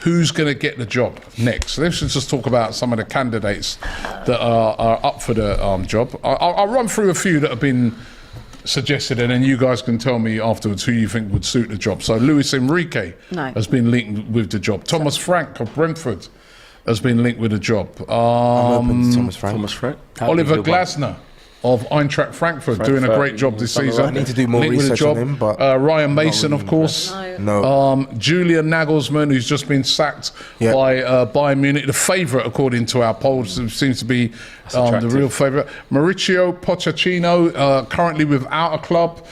who's going to get the job next. Let's just talk about some of the candidates that are up for the job. I'll run through a few that have been suggested, and then you guys can tell me afterwards who you think would suit the job. So Luis Enrique has been linked with the job. Thomas Frank of Brentford has been linked with the job. I'm open to Thomas Frank. Oliver Glasner of Eintracht Frankfurt doing a great job this season. I need to do more research on him, but Ryan Mason, of course. No. Julian Nagelsmann, who's just been sacked by Bayern Munich, the favourite according to our polls, seems to be the real favourite. Mauricio Pochettino, currently without a club.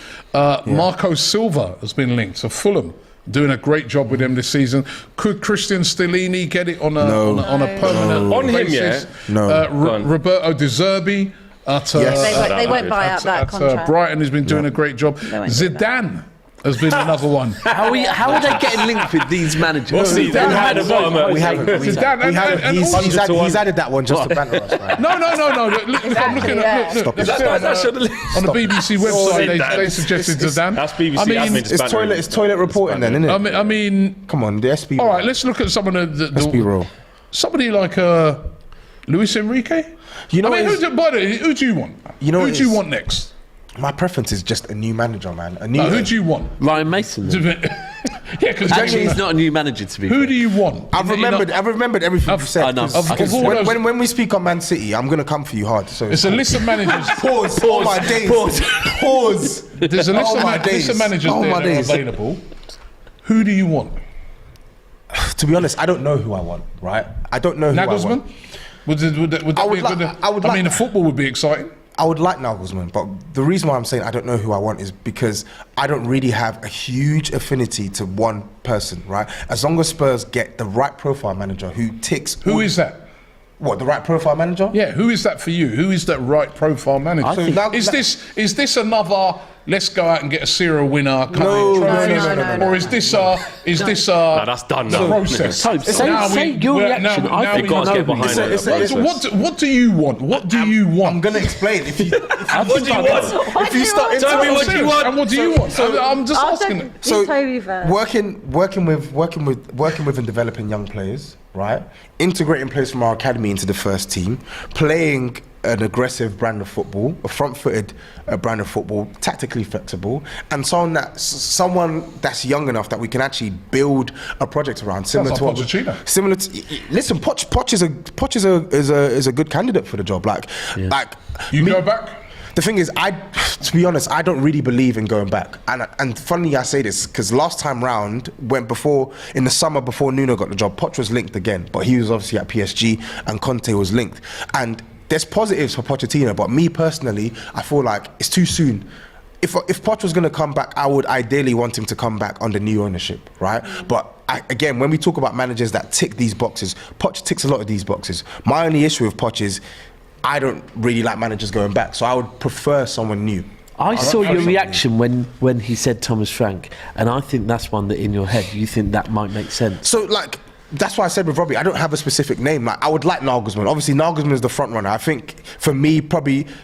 Marco Silva has been linked to Fulham, doing a great job with them this season. Could Christian Stellini get it on a permanent basis? Roberto De Zerbi. They won't buy out that contract. Brighton has been doing a great job. Zidane has been another one. How are they getting linked with these managers? We haven't. He's added that one just to banter us. Right? No. Look, I'm looking at on the BBC website. They suggested Zidane. That's BBC. It's toilet reporting then, isn't it? I mean, come on, the SB. All right, let's look at some of the SB role. Somebody like Luis Enrique. You know, who do you want? Who do you want next? My preference is just a new manager, man. Who do you want? Ryan Mason. Because actually, he's not a new manager to be. Who do you want? I've remembered everything you've said. I know. When we speak on Man City, I'm gonna come for you hard. So it's a list of managers. Pause. Oh my days. Pause. There's a list of managers that are available. Who do you want? To be honest, I don't know who I want. Right? I don't know who Nagelsmann? I want. Would that be a good? I mean, the football would be exciting. I would like Nagelsmann, but the reason why I'm saying I don't know who I want is because I don't really have a huge affinity to one person, right? As long as Spurs get the right profile manager who ticks... Who is that? What, the right profile manager? Yeah, who is that for you? Who is that right profile manager? Is this another... Let's go out and get a serial winner. No. Or is this no, that's done now. Process. Say your reaction. I think got to get behind it. What do you want? What do you want? I'm going to explain. What do you want? Tell me what you want. And what do you want? I'm just asking. So working with and developing young players, right? Integrating players from our academy into the first team, playing an aggressive brand of football, a front-footed brand of football, tactically flexible, and someone that's young enough that we can actually build a project around. Similar to Pochettino. Listen, Poch is a good candidate for the job. Go back. The thing is, to be honest, I don't really believe in going back. And funny I say this, because last time round, in the summer before Nuno got the job, Poch was linked again, but he was obviously at PSG and Conte was linked. And there's positives for Pochettino, but me personally, I feel like it's too soon. If Poch was going to come back, I would ideally want him to come back under new ownership, right? But again, when we talk about managers that tick these boxes, Poch ticks a lot of these boxes. My only issue with Poch is I don't really like managers going back, so I would prefer someone new. I saw your reaction when he said Thomas Frank, and I think that's one that in your head you think that might make sense. So that's why I said with Robbie, I don't have a specific name. I would like Nagelsmann. Obviously, Nagelsmann is the front runner. I think for me,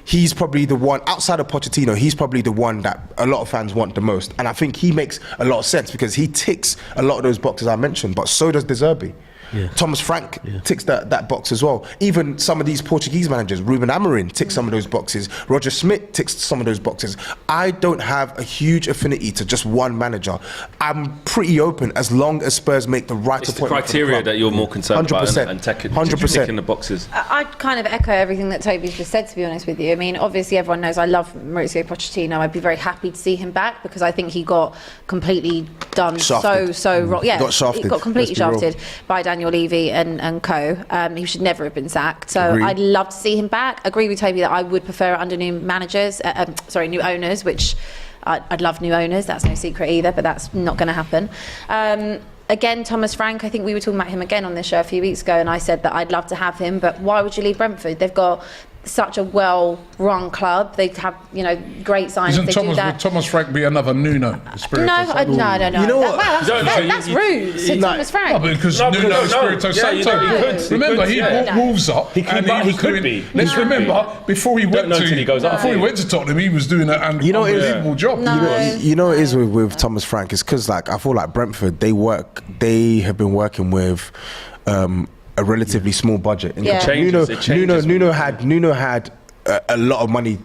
he's probably the one outside of Pochettino. He's probably the one that a lot of fans want the most, and I think he makes a lot of sense because he ticks a lot of those boxes I mentioned. But so does De Zerbi. Yeah. Thomas Frank ticks that box as well. Even some of these Portuguese managers, Ruben Amorim ticks some of those boxes. Roger Schmidt ticks some of those boxes. I don't have a huge affinity to just one manager. I'm pretty open as long as Spurs make the right appointment. It's the criteria that you're more concerned 100%, about and ticking the boxes. I'd kind of echo everything that Toby's just said, to be honest with you. I mean, obviously everyone knows I love Mauricio Pochettino. I'd be very happy to see him back because I think he got completely done shafted. so wrong. Yeah, got shafted. He got completely shafted by Daniel Levy and co. He should never have been sacked. So Agreed. I'd love to see him back. Agree with Toby that I would prefer it under new owners, which I'd love new owners. That's no secret either, but that's not going to happen. Again, Thomas Frank, I think we were talking about him again on this show a few weeks ago, and I said that I'd love to have him, but why would you leave Brentford? They've got such a well-run club. They have, great signings. Isn't They do that. would Thomas Frank be another Nuno? No. You know what? That's rude. Thomas Frank. No, because Nuno Espirito Santo. Remember, he brought Wolves up. He could be. Let's remember, before he went to Tottenham, he was doing an unbelievable job. You know what it is with Thomas Frank? It's because I feel like Brentford, they have been working with a relatively small budget. Nuno had a lot of money,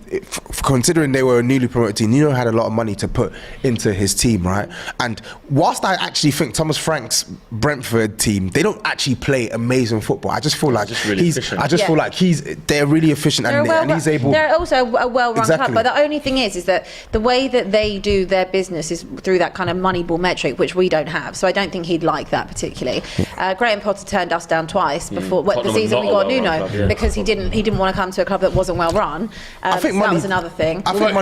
considering they were a newly promoted team. Nuno had a lot of money to put into his team, right? And whilst I actually think Thomas Frank's Brentford team, they don't actually play amazing football. I just feel like they're really efficient and he's able. They're also a well-run club, but the only thing is that the way that they do their business is through that kind of Moneyball metric, which we don't have. So I don't think he'd like that particularly. Graham Potter turned us down twice before the season we got Nuno because he didn't want to come to a club that wasn't well run. I think that was another thing. I think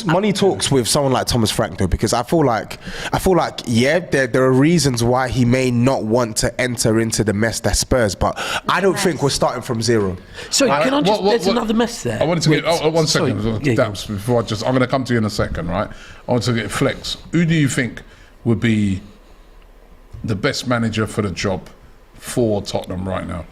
money talks with someone like Thomas Frank though, because I feel like there are reasons why he may not want to enter into the mess that's Spurs, but I don't think we're starting from zero. Sorry, can I just? There's another mess there. I wanted to get 1 second. Daps, before I'm going to come to you in a second, right? I want to get Flex. Who do you think would be the best manager for the job for Tottenham right now?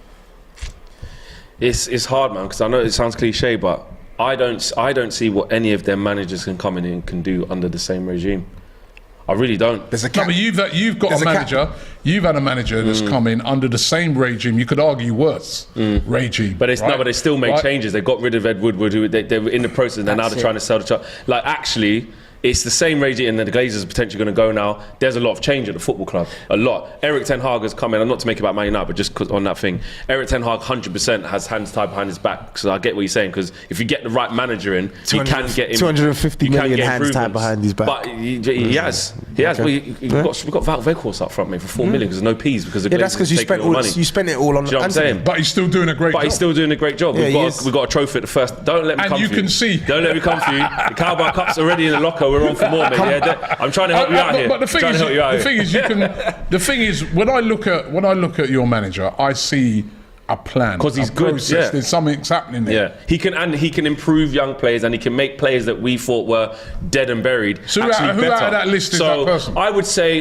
It's hard, man, because I know it sounds cliche, but I don't see what any of their managers can come in and can do under the same regime. I really don't. But you've got a manager. You've had a manager that's come in under the same regime. You could argue worse regime. But they still made changes. They got rid of Ed Woodward, who they were in the process, and now they're trying to sell the club. Like, actually, it's the same regime, and the Glazers are potentially going to go now. There's a lot of change at the football club. A lot. Eric Ten Hag has come in, and not to make it about Man United, but just on that thing. Eric Ten Hag 100% has hands tied behind his back. So I get what you're saying, because if you get the right manager in, he can get him. 250 million hands tied behind his back. But he has. He has. Okay. We've got Val Weghorst up front, mate, for 4 million, because there's no P's, because the Glazers that's because you spent it all on. Do you know what I'm saying? But he's still doing a great job. But he's still doing a great job. We've got a trophy at the first. Don't let me come for you. And you can see. Don't let me come for you. The Carabao Cup's already in the locker. We're on for more, mate. I'm trying to help you out here. But the thing is, when I look at your manager, I see a plan. Because he's good. Process. There's something's happening there. Yeah, he can improve young players, and he can make players that we thought were dead and buried. So who out of that list is that person? I would say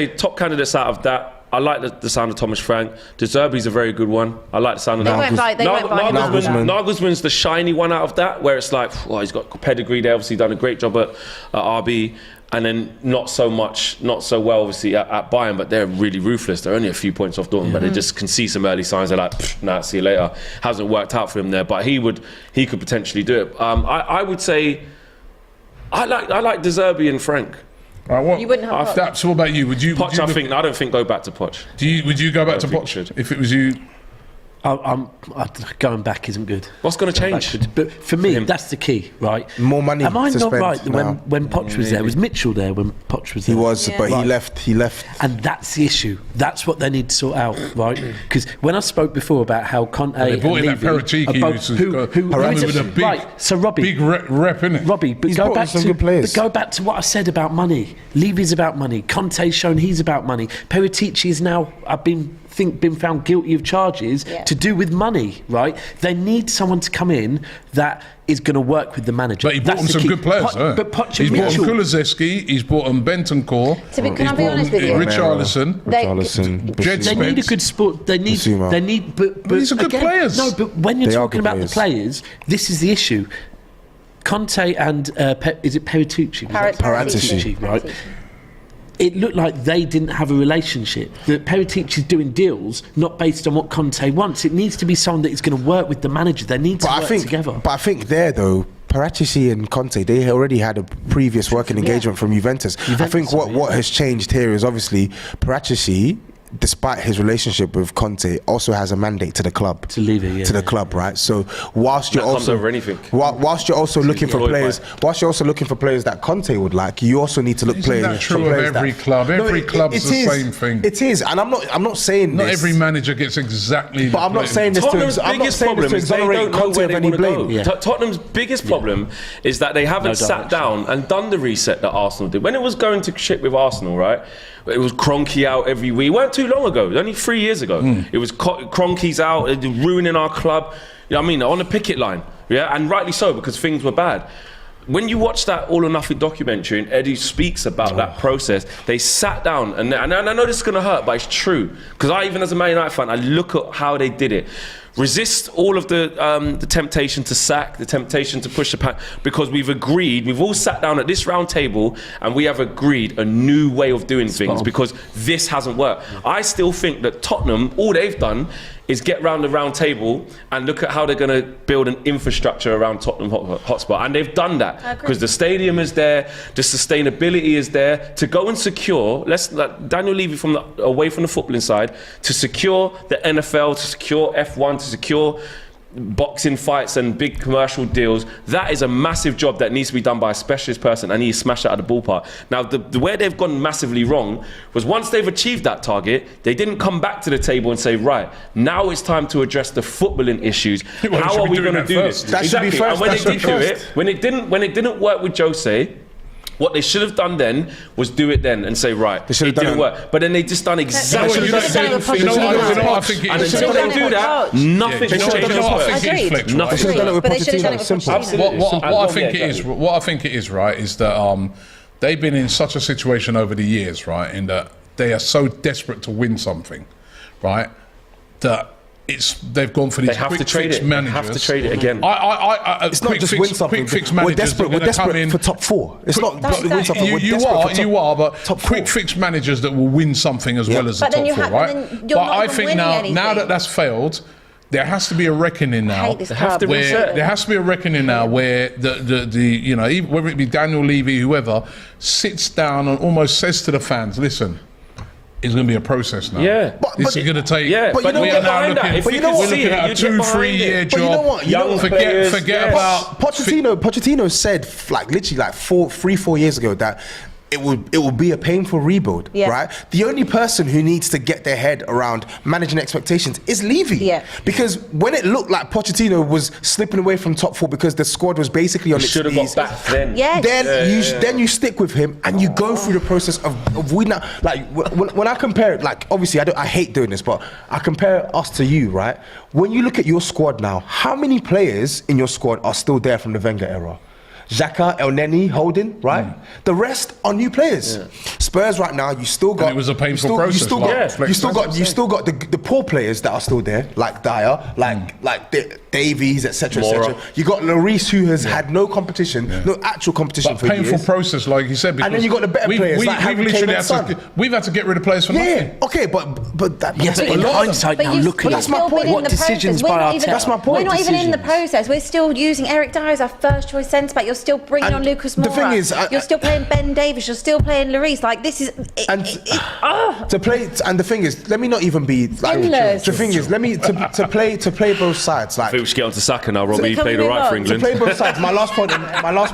top candidates out of that. I like the sound of Thomas Frank. De Zerbi's a very good one. I like the sound of that. Nagelsmann's the shiny one out of that, where it's like, he's got pedigree there. Obviously, done a great job at RB, and then not so well, obviously at Bayern. But they're really ruthless. They're only a few points off Dortmund, but they just can see some early signs. They're like, nah, see you later. Hasn't worked out for him there, but he could potentially do it. I would say, I like De Zerbi and Frank. You wouldn't have Poch. So what about you? Poch, I don't think go back to Poch. Would you go back to Poch if it was you? Going back isn't good. What's going to change? But for me, that's the key, right? More money. Am I to not spend right that when Poch was there? Was Mitchell there when Poch was there? He was, but he left. And that's the issue. That's what they need to sort out, right? Because when I spoke before about how Conte they brought in that Paratici with a big, right? So Robbie, big rep in it. Robbie, but go back to what I said about money. Levy's about money. Conte's shown he's about money. Paratici is now been found guilty of charges to do with money, right? They need someone to come in that is going to work with the manager. But he brought him some good players, But Poch he's and brought Mitchell. him Kulusevski, he's brought him Bentancur, can I be honest with you? Richarlison, Jed They need a good sport. They need. But these are good players. No, but when you're talking about the players, this is the issue. Conte and is it Paratici? Paratici, right? It looked like they didn't have a relationship. That Paratici's doing deals not based on what Conte wants. It needs to be someone that is going to work with the manager. They need to work together. But I think there though, Paratici and Conte, they already had a previous working engagement from Juventus. I think what has changed here is obviously Paratici, despite his relationship with Conte, also has a mandate to the club, the club, right? So whilst you're also looking for players that Conte would like, you also need to look players. Isn't that true of every club? Every club's the same thing. It is, and I'm not saying not this. every manager gets exactly. But I'm not saying this to exonerate Conte of any blame. Tottenham's biggest problem is that they haven't sat down and done the reset that Arsenal did. When it was going to shit with Arsenal, right? It was Kroenke out every week. It weren't too long ago. Only 3 years ago. It was Kroenke's out, ruining our club. You know what I mean? On the picket line. yeah, and rightly so, because things were bad. When you watch that All or Nothing documentary and Eddie speaks about that process, they sat down, and I know this is going to hurt, but it's true. Because even as a Man United fan, I look at how they did it. Resist all of the temptation to sack, the temptation to push the pack, because we've all sat down at this round table and we have agreed a new way of doing things because this hasn't worked. I still think that Tottenham, all they've done is get round the round table and look at how they're going to build an infrastructure around Tottenham Hotspur. And they've done that because the stadium is there, the sustainability is there to go and secure, Daniel Levy away from the footballing side, to secure the NFL, to secure F1, to secure boxing fights and big commercial deals. That is a massive job that needs to be done by a specialist person, and he smashed it out of the ballpark. Now, the where they've gone massively wrong was once they've achieved that target, they didn't come back to the table and say, right, now it's time to address the footballing issues. How are we going to do this? Exactly. And when they did do it, when it didn't work with Jose, what they should have done then was do it then and say, right, it didn't work. But then they just done exactly the same thing. You know what I think and until they do that, nothing's changed. They should have done it with Pochettino. Simple. What I think it is, right, is that they've been in such a situation over the years, right, in that they are so desperate to win something, right, that they've gone for these quick fix managers. They have to trade it again. It's not just win something. We're desperate for top 4. It's not win something. You are, but quick fix managers that will win something as well as the top 4, right? But I think now that that's failed, there has to be a reckoning now. There has to be a reckoning now where the whether it be Daniel Levy, whoever, sits down and almost says to the fans, listen, it's going to be a process now. Yeah. This is going to take... Yeah, but we are now looking at a 2-3 year job. Forget about... Pochettino said, literally 3-4 years ago that it will be a painful rebuild, right? The only person who needs to get their head around managing expectations is Levy. Yeah. Because when it looked like Pochettino was slipping away from top 4 because the squad was basically on its knees, should have got back then. Then you stick with him and you go through the process of winning. Like when I compare it, like obviously I hate doing this, but I compare us to you, right? When you look at your squad now, how many players in your squad are still there from the Wenger era? Xhaka, El Neni, Holding, right? The rest are new players. Yeah. Spurs right now, you still got. And it was a painful process. You still got the poor players that are still there, like Dyer, like Davies, etc. You got Lloris, who has had no competition, no actual competition for years. Painful process, like you said. And then you got the better players, like Harry Kane and Son. We've had to get rid of players for nothing. Yeah, okay, but that. Yes, in hindsight now, looking at what decisions by Arteta. That's my point. We're not even in the process. We're still using Eric Dyer as our first choice centre back. You're still bringing on Lucas Moura. The thing is, you're still playing Ben Davies. You're still playing Lloris. Like this is. To play, and the thing is, let me not even be like. The thing is, let me to play both sides. Like, I think we should get on to Saka now, Robbie. He played all right for England. To play both sides. My last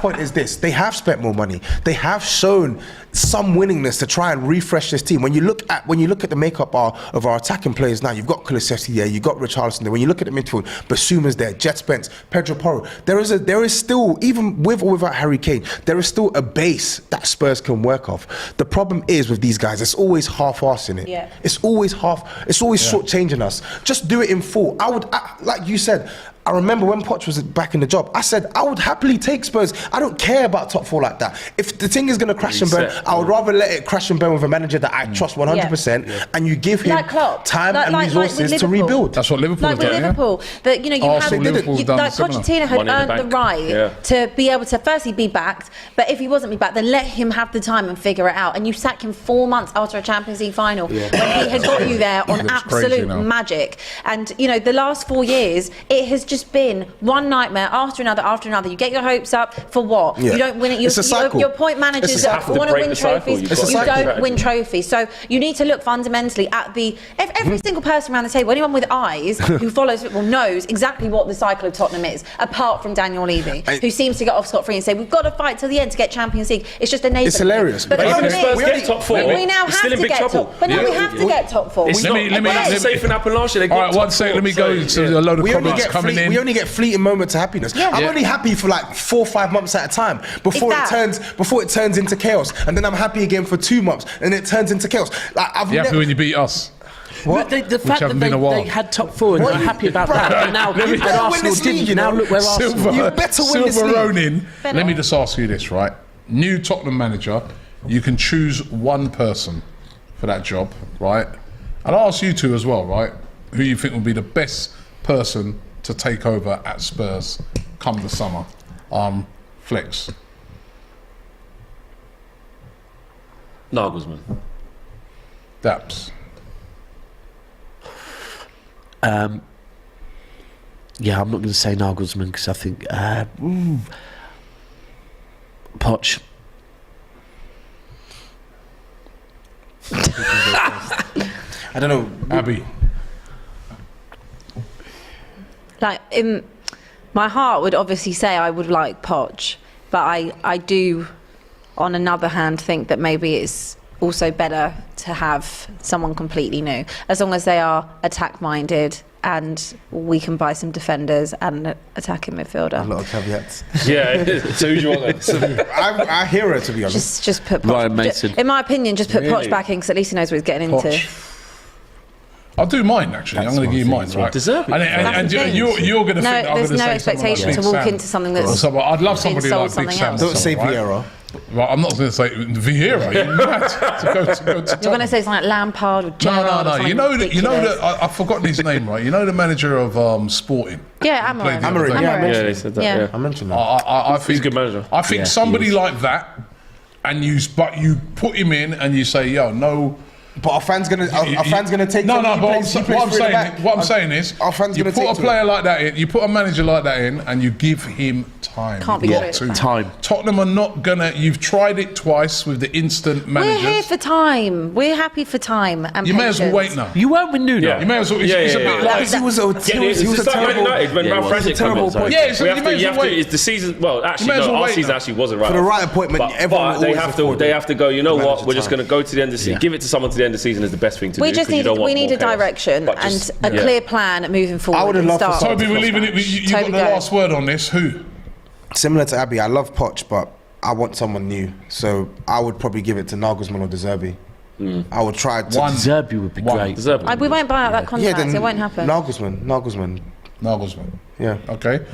point is this: they have spent more money. They have shown some willingness to try and refresh this team. When you look at the makeup of our attacking players now, you've got Kulusevski there, you've got Richarlison there. When you look at the midfield, Basuma's there, Jet Spence, Pedro Porro. There is still, even with or without Harry Kane, there is still a base that Spurs can work off. The problem is with these guys, it's always half-assing it. Yeah. It's always short-changing us. Just do it in full. Like you said, I remember when Poch was back in the job, I said, I would happily take Spurs. I don't care about top 4 like that. If the thing is going to crash and burn, I would rather let it crash and burn with a manager that I trust 100%, and you give him time and resources to rebuild. That's what Liverpool have done. Liverpool, that you Pochettino had earned the right to be able to firstly be backed, but if he wasn't be backed, then let him have the time and figure it out. And you sack him 4 months after a Champions League final when he had got you there on absolute magic. And the last 4 years, it has just been one nightmare after another. You get your hopes up for what? You don't win it. Your point managers want to win trophies. You don't win trophies. So you need to look fundamentally at every single person around the table, anyone with eyes who follows football knows exactly what the cycle of Tottenham is, apart from Daniel Levy, who seems to get off scot-free and say, we've got to fight till the end to get Champions League. It's just enabling. It's hilarious. But even if Spurs get top 4, we now have to get top 4. But now we have to get top 4. It's not safe and happened last year. All right, 1 second. Let me go to a load of comments coming in. We only get fleeting moments of happiness. I'm only happy for like 4 or 5 months at a time before it turns into chaos, and then I'm happy again for 2 months, and it turns into chaos. Like happy when you beat us. The fact that they had top four and they're happy about that. And now Arsenal didn't. Now look where Arsenal. You better win this league. Ronin. Let me just ask you this, right? New Tottenham manager. You can choose one person for that job, right? And I'll ask you two as well, right? Who you think will be the best person to take over at Spurs come the summer? Flex. Nagelsmann. Daps. Yeah, I'm not going to say Nagelsmann because I think Poch. I don't know, Abby. Like, in my heart would obviously say I would like Poch, but I do, on another hand, think that maybe it's also better to have someone completely new, as long as they are attack-minded and we can buy some defenders and an attacking midfielder. A lot of caveats. Yeah, so who do you want then? I hear her, to be honest. Just put Poch, Ryan Mason. in my opinion, just put Poch back in because at least he knows what he's getting into. I'll do mine actually. I'm going to give you mine, right? Deserve it. And you're going to think I'm going to say there's no expectation to walk into something that's. I'd love somebody like Big Sam. Don't say Vieira. Right, I'm not going to say Vieira. You're mad to go to You're going to say something like Lampard or Gerrard. No. You know that I've forgotten his name, right? You know the manager of Sporting. Yeah, Amorim. Yeah, they said that. Yeah. I mentioned that. I think he's a good manager. I think somebody like that, and you put him in and you say, yo, no. But our fans gonna take. No. But what I'm saying is, our fans you gonna put take a player like that in, you put a manager like that in, and you give him time. Can't be true. Time. Tottenham are not gonna. You've tried it twice with the instant managers. We're here for time. We're happy for time. And you may as well wait now. You weren't with Nuno. You may as well. It's a bit like He was a terrible. When Ralph Rangnick terrible came in. Yeah, so you may as well wait. It's the season. Well, actually, as well our wait season now. actually wasn't right. For the right appointment, everyone but always they have to go. You know what? manager We're just time. going to go to the end of the season. Give it to someone to the end of the season is the best thing to do. We need a direction and a clear plan moving forward. I would have loved to. Toby, we're leaving it. You got the last word on this. Who? Similar to Abby, I love Poch, but I want someone new. So I would probably give it to Nagelsmann or De Zerbi. I would try to. De Zerbi would be great. We won't buy out that contract. It won't happen. Nagelsmann. Yeah. Okay.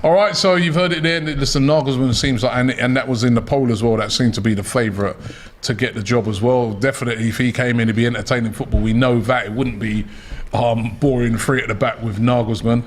All right, so you've heard it there. Listen, Nagelsmann seems like, and that was in the poll as well, that seemed to be the favourite to get the job as well. Definitely, if he came in, it'd be entertaining football. We know that. It wouldn't be boring 3 at the back with Nagelsmann.